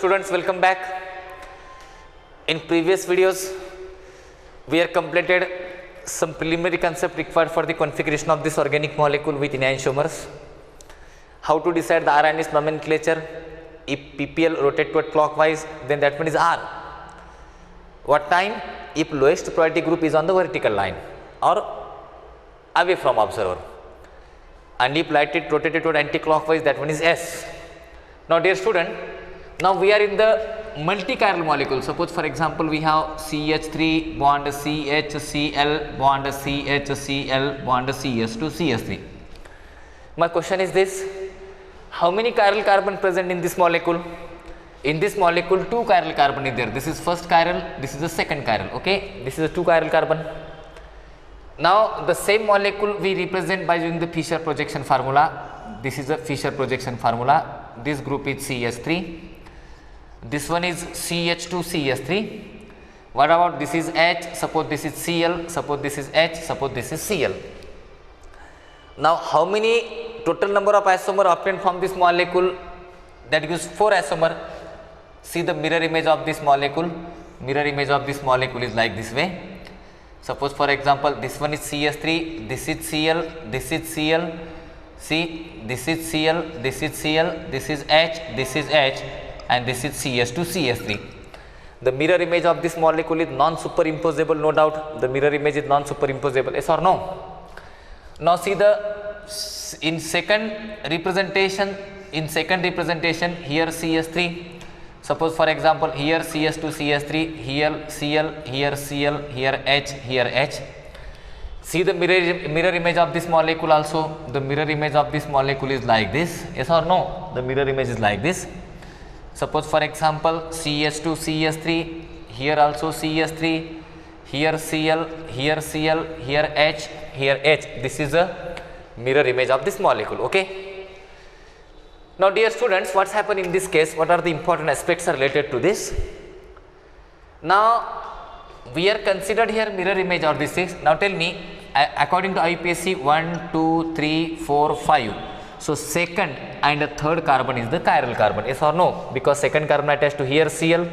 students, welcome back. In previous videos we have completed some preliminary concept required for the configuration of this organic molecule with enantiomers. How to decide the RNase nomenclature. If PPL rotate toward clockwise, then that one is R. What time? If lowest priority group is on the vertical line or away from observer, and if light it rotated toward anti-clockwise, that one is S. Now dear student, now we are in the multi-chiral molecule. Suppose for example we have CH3 bond CHCl bond CHCl bond CS2 CS3. My question is this: how many chiral carbon present in this molecule? In this molecule, 2 chiral carbon is there. This is first chiral, this is the second chiral. Okay, this is a 2 chiral carbon. Now the same molecule we represent by using the Fischer projection formula. This is the Fischer projection formula. This group is CH3. This one is CH2 CS3. What about this is H? Suppose this is Cl. Suppose this is H. Suppose this is Cl. Now how many total number of isomer obtained from this molecule? That gives 4 isomer. See the mirror image of this molecule. Mirror image of this molecule is like this way. Suppose for example this one is CS3, this is Cl, this is Cl, see this is Cl, this is Cl, this is H, this is H, and this is CS2 CS3. The mirror image of this molecule is non-superimposable, no doubt. The mirror image is non-superimposable, yes or no? Now see the in second representation here CS3. Suppose for example here CS2 CS3, here Cl, here Cl, here H, here H. See the mirror image of this molecule also. The mirror image of this molecule is like this, yes or no? The mirror image is like this. Suppose for example CH2 CS3, here also CS3, here Cl, here Cl, here H, here H. This is a mirror image of this molecule. Okay. Now dear students, what's happened in this case? What are the important aspects related to this? Now we are considered here mirror image of this things. Now tell me, according to IUPAC 1, 2, 3, 4, 5. So second and third carbon is the chiral carbon, yes or no? Because second carbon attached to here Cl,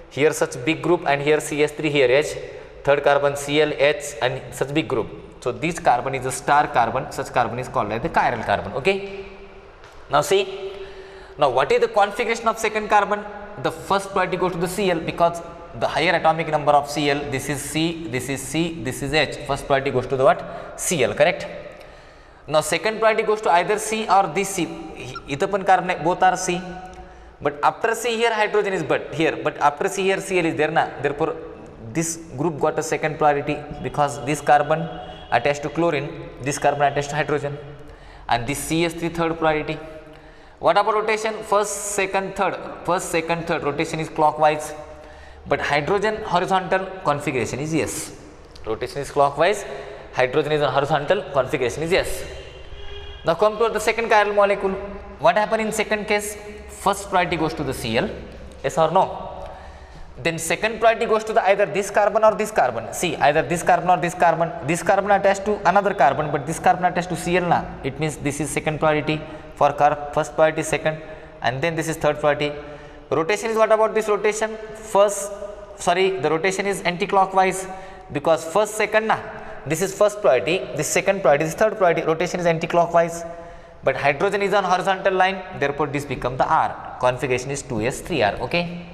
here such big group, and here CS3, here H. Third carbon Cl, H, and such big group. So this carbon is a star carbon. Such carbon is called as the chiral carbon. Okay. Now see, now what is the configuration of second carbon? The first priority goes to the Cl because the higher atomic number of Cl, this is C, this is C, this is H. First priority goes to the what? Cl, correct? Now second priority goes to either C or this C. Itapan carbon, both are C. But after C here hydrogen is but after C here Cl is there na. Therefore this group got a second priority because this carbon attached to chlorine, this carbon attached to hydrogen, and this CS3 third priority. What about rotation? First, second, third. First, second, third. Rotation is clockwise. But hydrogen horizontal configuration is yes. Rotation is clockwise. Hydrogen is on horizontal configuration is yes. Now come to the second chiral molecule. What happened in second case? First priority goes to the Cl. Yes or no? Then second priority goes to the either this carbon or this carbon. See, either this carbon or this carbon. This carbon attached to another carbon, but this carbon attached to Cl na. It means this is second priority. For first priority second, and then this is third priority. Rotation is what about this rotation? The rotation is anti-clockwise because first second na, this is first priority, this second priority, this third priority. Rotation is anti-clockwise, but hydrogen is on horizontal line, therefore this becomes the R. Configuration is 2s 3r. Okay.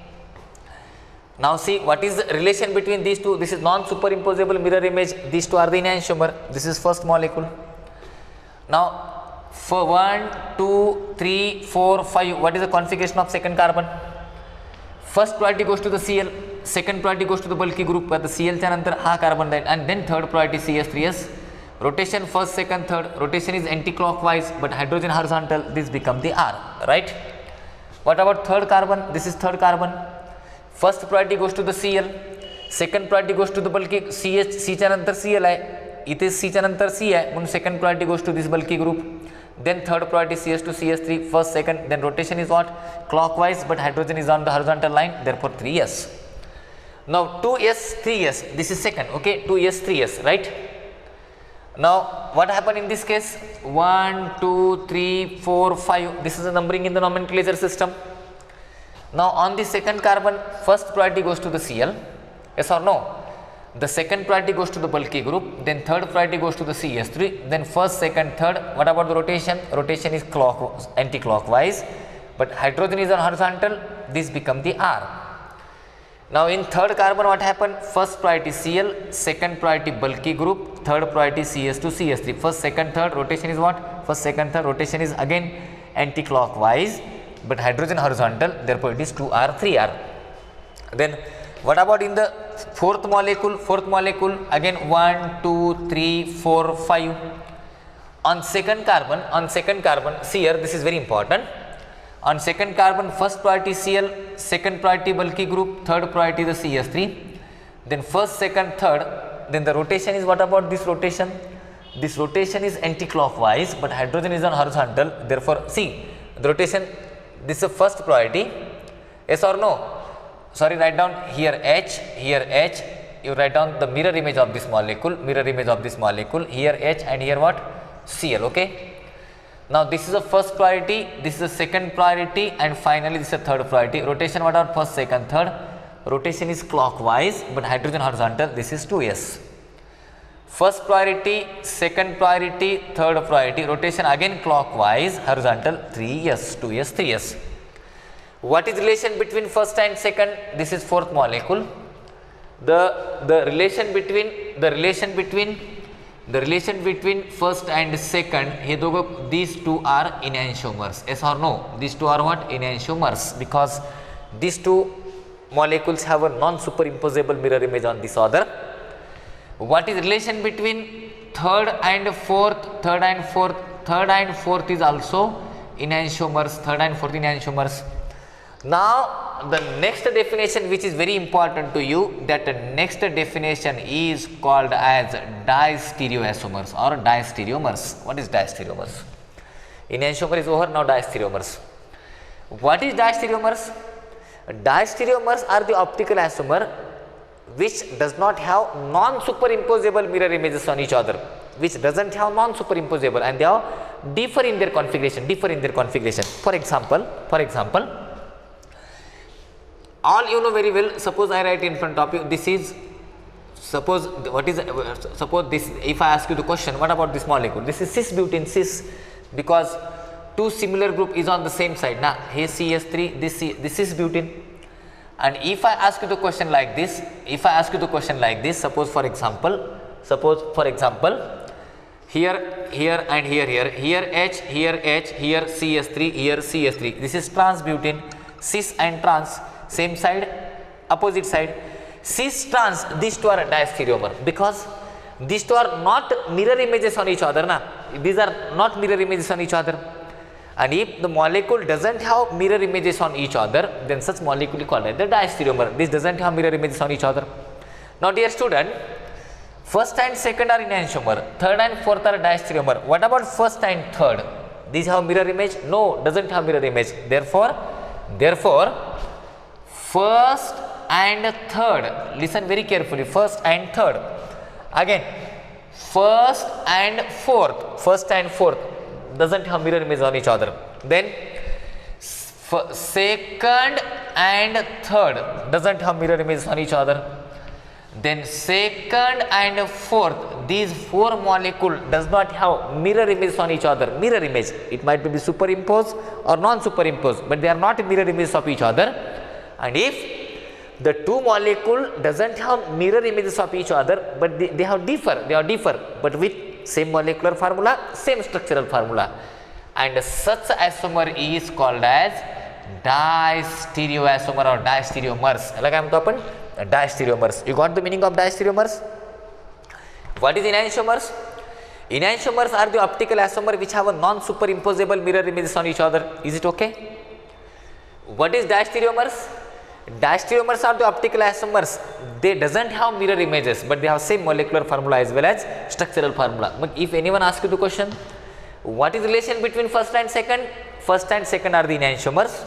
Now see what is the relation between these two. This is non-superimposable mirror image. These two are the enantiomer. This is first molecule. Now for 1, 2, 3, 4, 5, what is the configuration of second carbon? First priority goes to the Cl, second priority goes to the bulky group where the Cl chanantar ha carbon that, and then third priority CS3s. Rotation first, second, third. Rotation is anti-clockwise, but hydrogen horizontal. This becomes the R, right? What about third carbon? This is third carbon. First priority goes to the Cl, second priority goes to the bulky CH, C chanantar Cl hai. It is C chanantar C hai. When second priority goes to this bulky group. Then third priority CS2 CS3, first, second, then rotation is what? Clockwise, but hydrogen is on the horizontal line, therefore 3s. Now 2s 3s, this is second, okay, 2s 3s, right? Now what happened in this case? 1, 2, 3, 4, 5, this is the numbering in the nomenclature system. Now on the second carbon, first priority goes to the Cl, yes or no? The second priority goes to the bulky group, then third priority goes to the CH3, then first, second, third. What about the rotation? Rotation is anti-clockwise, but hydrogen is on horizontal, this become the R. Now in third carbon what happened? First priority Cl, second priority bulky group, third priority CH2, CH3. First, second, third, rotation is what? First, second, third, rotation is again anti-clockwise, but hydrogen horizontal, therefore it is 2R, 3R. Then what about in the fourth molecule? Fourth molecule again 1, 2, 3, 4, 5. On second carbon, see here, this is very important. On second carbon, first priority Cl, second priority bulky group, third priority the CH3. Then first, second, third. Then the rotation is, what about this rotation? This rotation is anti-clockwise, but hydrogen is on horizontal. Therefore, see the rotation. This is the first priority. Yes or no? Sorry, write down here H, here H. You write down the mirror image of this molecule, here H and here what? Cl, okay? Now this is the first priority, this is the second priority, and finally this is the third priority. Rotation, what are first, second, third? Rotation is clockwise, but hydrogen horizontal, this is 2s. First priority, second priority, third priority, rotation again clockwise, horizontal 3s, 2s, 3s. What is relation between first and second? This is fourth molecule. The relation between first and second, these two are enantiomers. Yes or no? These two are what? Enantiomers, because these two molecules have a non-superimposable mirror image on this other. What is relation between third and fourth? Third and fourth is also enantiomers. Third and fourth enantiomers. Now the next definition, which is very important to you, that the next definition is called as distereoisomers or diastereomers. What is diastereomers? Enantiomer is over, now diastereomers. What is diastereomers? Diastereomers are the optical isomer which does not have non-superimposable mirror images on each other, which doesn't have non-superimposable, and they are differ in their configuration. For example, all you know very well, suppose I write in front of you, this is, suppose this, if I ask you the question, what about this molecule? This is cis-butene, cis, because two similar group is on the same side. Now here CH3, this is butene. And if I ask you the question like this, suppose for example, here and here H, here CH3, here CH3, this is trans-butene, cis and trans, same side, opposite side. Cis trans, these two are diastereomer, because these two are not mirror images on each other. These are not mirror images on each other. And if the molecule doesn't have mirror images on each other, then such molecule is called as the diastereomer. This doesn't have mirror images on each other. Now dear student, first and second are enantiomer, third and fourth are diastereomer. What about first and third? These have mirror image? No, doesn't have mirror image. Therefore, first and third, listen very carefully, first and third. Again, first and fourth doesn't have mirror image on each other. Then second and third doesn't have mirror images on each other. Then second and fourth, these four molecules does not have mirror images on each other. Mirror image, it might be superimposed or non-superimposed, but they are not mirror images of each other. And if the two molecule doesn't have mirror images of each other, but they differ, but with same molecular formula, same structural formula, and such isomer is called as distereoisomer or diastereomers. Like I am talking diastereomers. You got the meaning of diastereomers? What is enantiomers? Enantiomers are the optical isomer which have a non-superimposable mirror images on each other. Is it okay? What is diastereomers? Diastereomers are the optical isomers. They doesn't have mirror images, but they have same molecular formula as well as structural formula. But if anyone asks you the question, what is the relation between first and second? First and second are the enantiomers.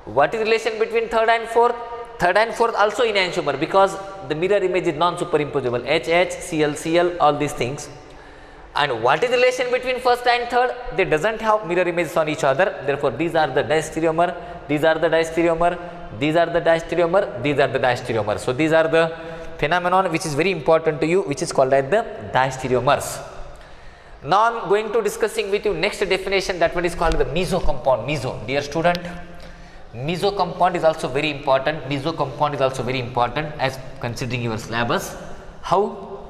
What is the relation between third and fourth? Third and fourth also enantiomer, because the mirror image is non-superimposable. HH, Cl, Cl, all these things. And what is the relation between first and third? They doesn't have mirror images on each other. Therefore, these are the diastereomer. these are the diastereomer, these are the diastereomer, these are the diastereomer. So these are the phenomenon which is very important to you, which is called as the diastereomers. Now I am going to discussing with you next definition, that one is called the meso compound. Meso, dear student, meso compound is also very important. Meso compound is also very important as considering your syllabus. How?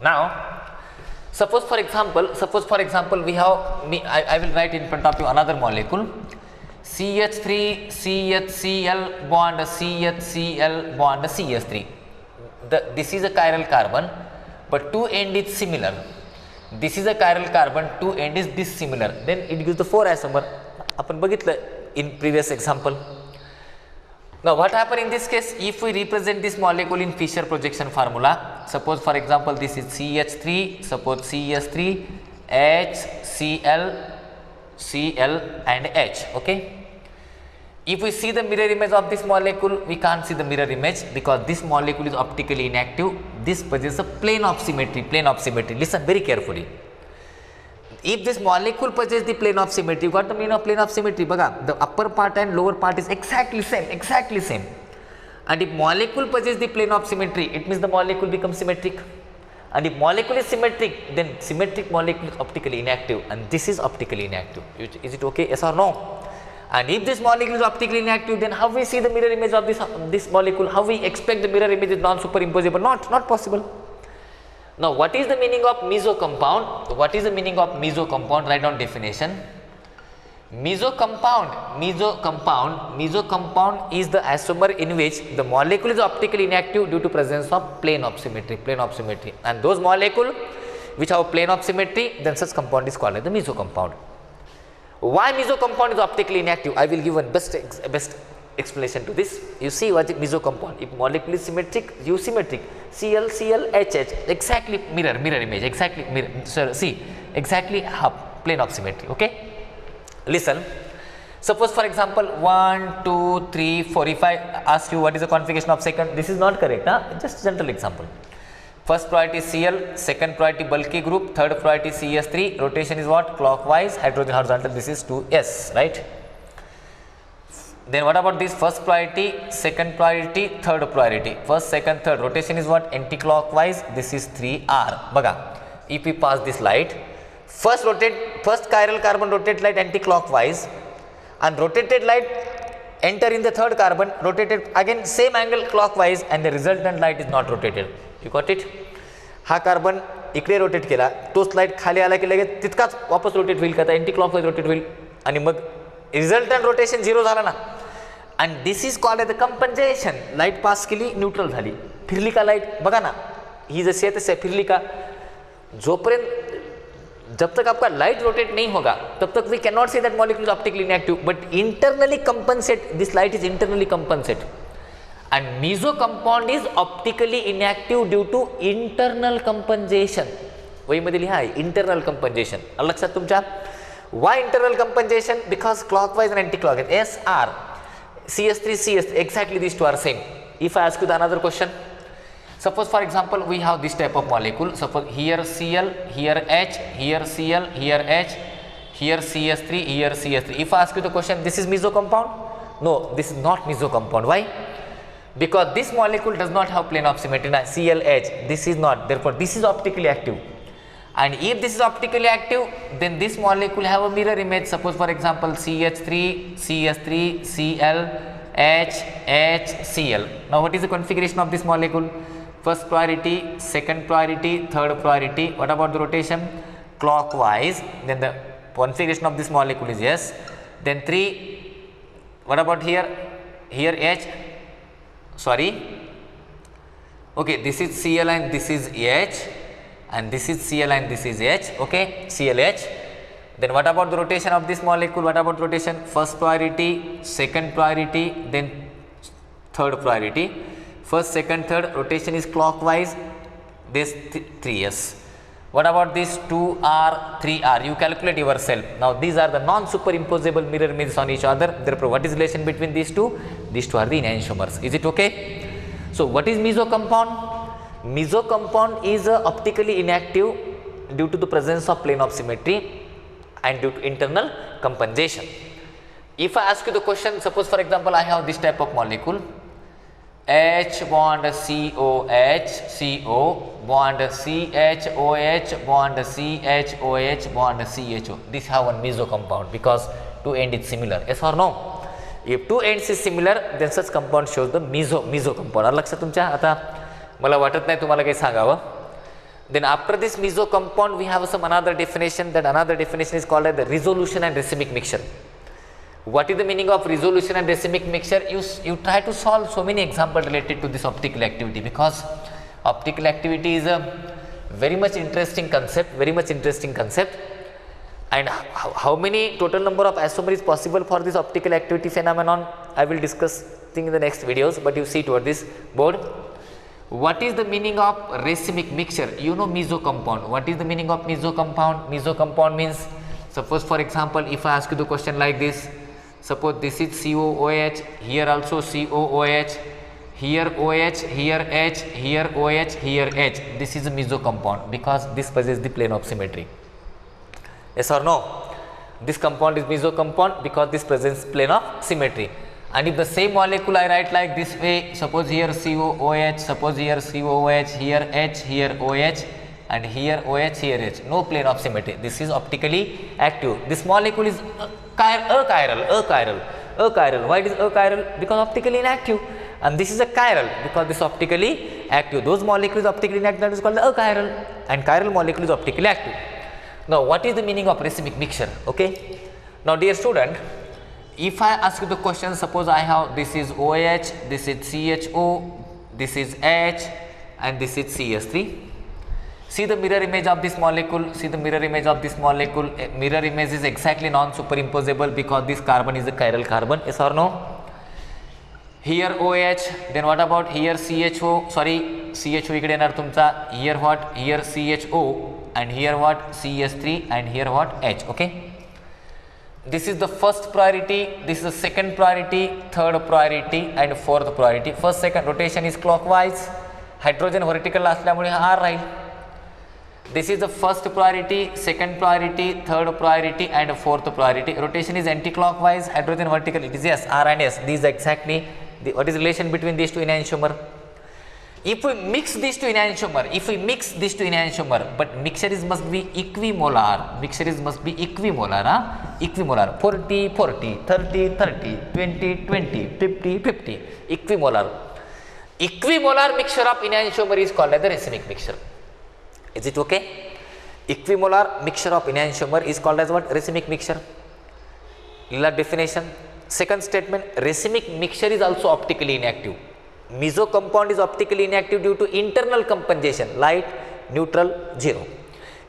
Now suppose for example we have, I will write in front of you another molecule, CH3 CHCl bond CHCl bond CH3. This is a chiral carbon, but two end is similar. This is a chiral carbon, two end is dissimilar. Then it gives the 4 isomer. आपण बघितलं in previous example. Now what happen in this case? If we represent this molecule in Fischer projection formula, suppose for example this is CH3, suppose CH3, H, Cl, Cl and H. Okay. If we see the mirror image of this molecule, we can't see the mirror image because this molecule is optically inactive. This possesses a plane of symmetry. Plane of symmetry. Listen very carefully. If this molecule possesses the plane of symmetry, what the meaning of plane of symmetry? Baga, the upper part and lower part is exactly same. And if molecule possesses the plane of symmetry, it means the molecule becomes symmetric. And if molecule is symmetric, then symmetric molecule is optically inactive, and this is optically inactive. Is it okay? Yes or no? And if this molecule is optically inactive, then how we see the mirror image of this molecule? How we expect the mirror image is non-superimposable? Not possible. Now, what is the meaning of meso compound? What is the meaning of meso compound? Write down definition. Meso compound is the isomer in which the molecule is optically inactive due to presence of plane of symmetry. And those molecules which have plane of symmetry, then such compound is called as the meso compound. Why meso compound is optically inactive? I will give one best explanation to this. You see what is meso compound. If molecule is symmetric, you symmetric. Cl, HH, exactly mirror image, exactly mirror. Sir, see, exactly plane of symmetry. Okay. Listen. Suppose for example 1, 2, 3, 4. If I ask you what is the configuration of second, this is not correct. Just general example. First priority Cl, second priority bulky group, third priority CH3, rotation is what? Clockwise, hydrogen horizontal, this is 2s, right? Then what about this? First priority, second priority, third priority. First, second, third, rotation is what? Anti-clockwise, this is 3r. Baga, if we pass this light, first chiral carbon rotate light anti-clockwise, and rotated light enter in the third carbon, rotated again same angle clockwise, and the resultant light is not rotated. You got it? हा carbon इकडे rotate केला, तोच light खाली आला की लगेच तितकाच वापस रोटेट होईल का, अँटी क्लॉकवाईज रोटेट होईल आणि मग रिझल्टंट रोटेशन 0 झाला ना. And this is called as the compensation. Light pass केली, न्यूट्रल झाली, फिरली का लाईट? बघा ना, ही जैसे है तैसे फिरली का. जोपर्यंत जब तक आपका लाइट रोटेट नहीं होगा तब तक we can not say that molecule is optically inactive, but internally compensate, this light is internally compensate. And meso compound is optically inactive due to internal compensation. वही मध्ये लिहा आहे internal compensation. लक्षात तुमच्या? Why internal compensation? Because clockwise and anti-clockwise. SR, CH3, CS, exactly these two are same. If I ask you the another question, suppose for example we have this type of molecule. Suppose here Cl, here H, here Cl, here H, here CH3, here CH3. If I ask you the question, this is meso compound? No, this is not meso compound. Why? Because this molecule does not have plane of symmetry. Now, CLH, this is not, therefore this is optically active. And if this is optically active, then this molecule have a mirror image. Suppose for example CH3, CH3, Cl, H, H, Cl. Now what is the configuration of this molecule? First priority, second priority, third priority. What about the rotation? Clockwise. Then the configuration of this molecule is yes. Then 3. What about here? Here H. Sorry, okay, this is Cl and this is H, and this is Cl and this is H, okay, CLH. Then what about the rotation of this molecule? What about rotation? First priority, second priority, then third priority. First, second, third, rotation is clockwise, this 3s. What about this 2r, 3r? You calculate yourself. Now these are the non-superimposable mirror images on each other. Therefore, what is the relation between these two? These two are the enantiomers. Is it okay? So what is meso compound? Meso compound is optically inactive due to the presence of plane of symmetry and due to internal compensation. If I ask you the question, suppose for example I have this type of molecule, H bond COH, CO bond CHOH bond CHOH bond CHO. This have one meso compound because two end is similar. Yes or no? If two ends is similar, then such compound shows the meso compound. आलं लक्षात तुमच्या? आता मला वाटत नाही तुम्हाला काही सांगावं. Then after this meso compound, we have some another definition. That another definition is called as the resolution and racemic mixture. What is the meaning of resolution and racemic mixture? You try to solve so many examples related to this optical activity, because optical activity is a very much interesting concept. And how many total number of isomer is possible for this optical activity phenomenon, I will discuss in the next videos, but you see toward this board. What is the meaning of racemic mixture? You know meso compound. What is the meaning of meso compound? Meso compound means, suppose for example, if I ask you the question like this, suppose this is COOH, here also COOH, here OH, here H, here OH, here H. This is a meso compound because this possesses the plane of symmetry. Yes or no? This compound is meso compound because this presents plane of symmetry. And if the same molecule I write like this way, suppose here COOH, suppose here COOH, here H, here OH, and here OH, here H, no plane of symmetry. This is optically active. This molecule is achiral. Why it is achiral? Because optically inactive. And this is a chiral because this is optically active. Those molecules optically inactive, that is called the achiral, and chiral molecule is optically active. Now, what is the meaning of racemic mixture? Okay. Now, dear student, if I ask you the question, suppose I have this is OH, this is CHO, this is H, and this is CS3. See the mirror image of this molecule. See the mirror image of this molecule. A mirror image is exactly non-superimposable because this carbon is a chiral carbon. Yes or no? Here OH. Then what about here CHO? Sorry, CHO इकडे येणार तुमचा. Here what? Here CHO, and here what? CS3, and here what? H. Okay. This is the first priority, this is the second priority, third priority, and fourth priority. First, second rotation is clockwise. Hydrogen vertical असल्यामुळे हा R Raheel. This is the first priority, second priority, third priority, and fourth priority. Rotation is anti-clockwise. Hydrogen vertical. It is yes, R and S. These exactly. What is the relation between these two enantiomer? If we mix these two enantiomer, but mixture must be equimolar. Equimolar. 40, 40, 30, 30, 20, 20, 50, 50. Equimolar. Equimolar mixture of enantiomer is called as the racemic mixture. Is it okay? Equimolar mixture of enantiomer is called as what? Racemic mixture. Lila definition. Second statement, racemic mixture is also optically inactive. Meso compound is optically inactive due to internal compensation, light, neutral, zero.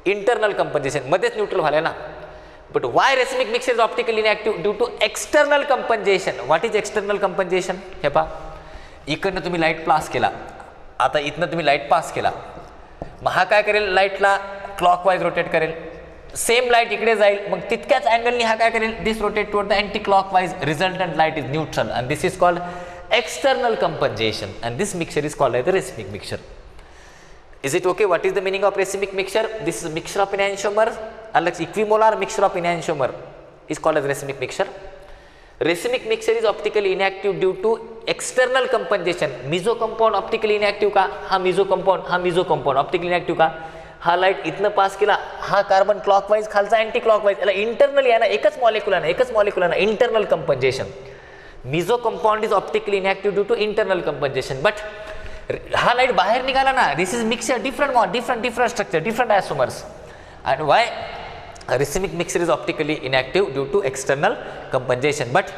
Internal compensation, मध्येच neutral झाले ना. But why racemic mixture is optically inactive? Due to external compensation. What is external compensation? हे पहा, इकडनं तुम्ही light पास केला, आता इथनं तुम्ही लाईट पास केला, मग हा काय करेल? लाईटला क्लॉकवाईज रोटेट करेल. सेम लाईट इकडे जाईल, मग तितक्याच अँगलनी हा काय करेल? This rotate toward the anti clockwise. Resultant light is neutral and this is called external compensation, and this mixture is called as the racemic mixture. Is it okay? What is the meaning of racemic mixture? This is a mixture of enantiomer, unlike equimolar mixture of enantiomer is called as racemic mixture. Racemic mixture is optically inactive due to external compensation. Meso compound optically inactive का? हा meso compound optically inactive का? हा light इथनं पास केला, हा carbon clockwise, खालचा anti clockwise. याला internally आहे ना, एकच मॉलिक्युल आहे ना, internal compensation. Meso compound is optically inactive due to internal compensation. But हा लाईट बाहेर निघाला ना, this is mixture, different structure, different isomers. And why? Racemic mixture is optically inactive due to external compensation. But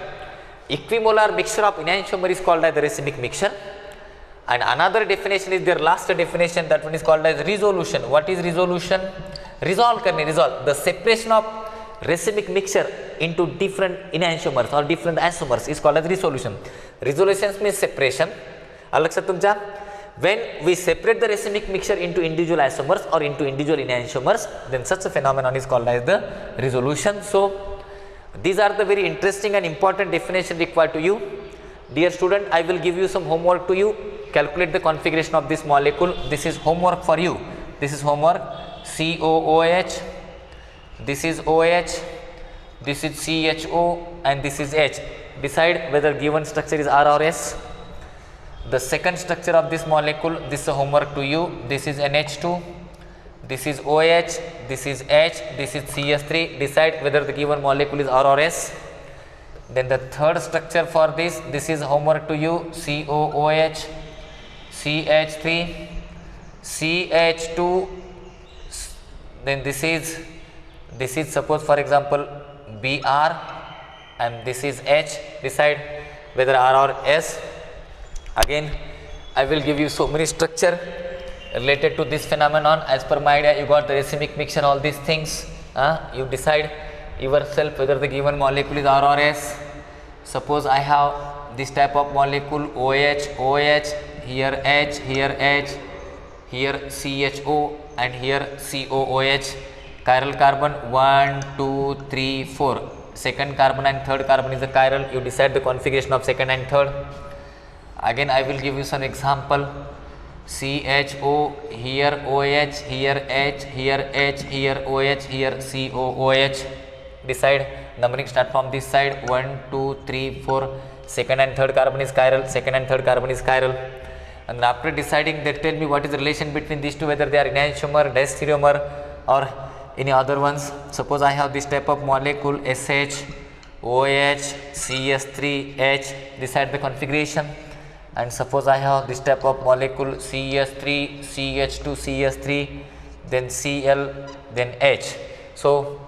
equimolar mixture of enantiomer is called as the racemic mixture. And another definition is their last definition, that one is called as resolution. What is resolution? Resolve. The separation of racemic mixture into different enantiomers or different isomers is called as resolution. Resolution means separation. लक्षात तुमच्या, when we separate the racemic mixture into individual isomers or into individual enantiomers, then such a phenomenon is called as the resolution. So these are the very interesting and important definition required to you. Dear student, I will give you some homework to you. Calculate the configuration of this molecule. This is homework for you. This is homework. COOH. This is OH, this is CHO and this is H. Decide whether given structure is R or S. The second structure of this molecule, this is a homework to you. This is NH2, this is OH, this is H, this is CS3. Decide whether the given molecule is R or S. Then the third structure for this is homework to you. COOH, CH3, CH2. Then this is suppose for example BR, and this is H. Decide whether R or S. Again, I will give you so many structure related to this phenomenon. As per my idea, you got the racemic mixture, all these things. You decide yourself whether the given molecule is R or S. Suppose I have this type of molecule OH, here H, here H, here CHO, and here COOH. Chiral carbon 1, 2, 3, 4. Second carbon and third carbon is the chiral. You decide the configuration of second and third. Again, I will give you some example. CHO, here OH, here H, here H, here OH, here COOH. Decide. Numbering start from this side. 1, 2, 3, 4. Second and third carbon is chiral. Second and third carbon is chiral. And then after deciding, they tell me what is the relation between these two, whether they are enantiomer, diastereomer, or any other ones. Suppose I have this type of molecule SH, OH, CS3, H. Decide the configuration. And suppose I have this type of molecule CS3, CH2, CS3, then Cl, then H. So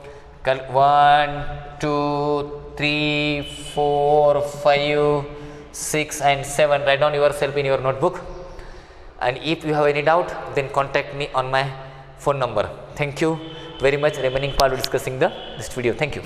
1, 2, 3, 4, 5, 6 and 7. Write down yourself in your notebook. And if you have any doubt, then contact me on my phone number. Thank you very much. Remaining part discussing this video. Thank you.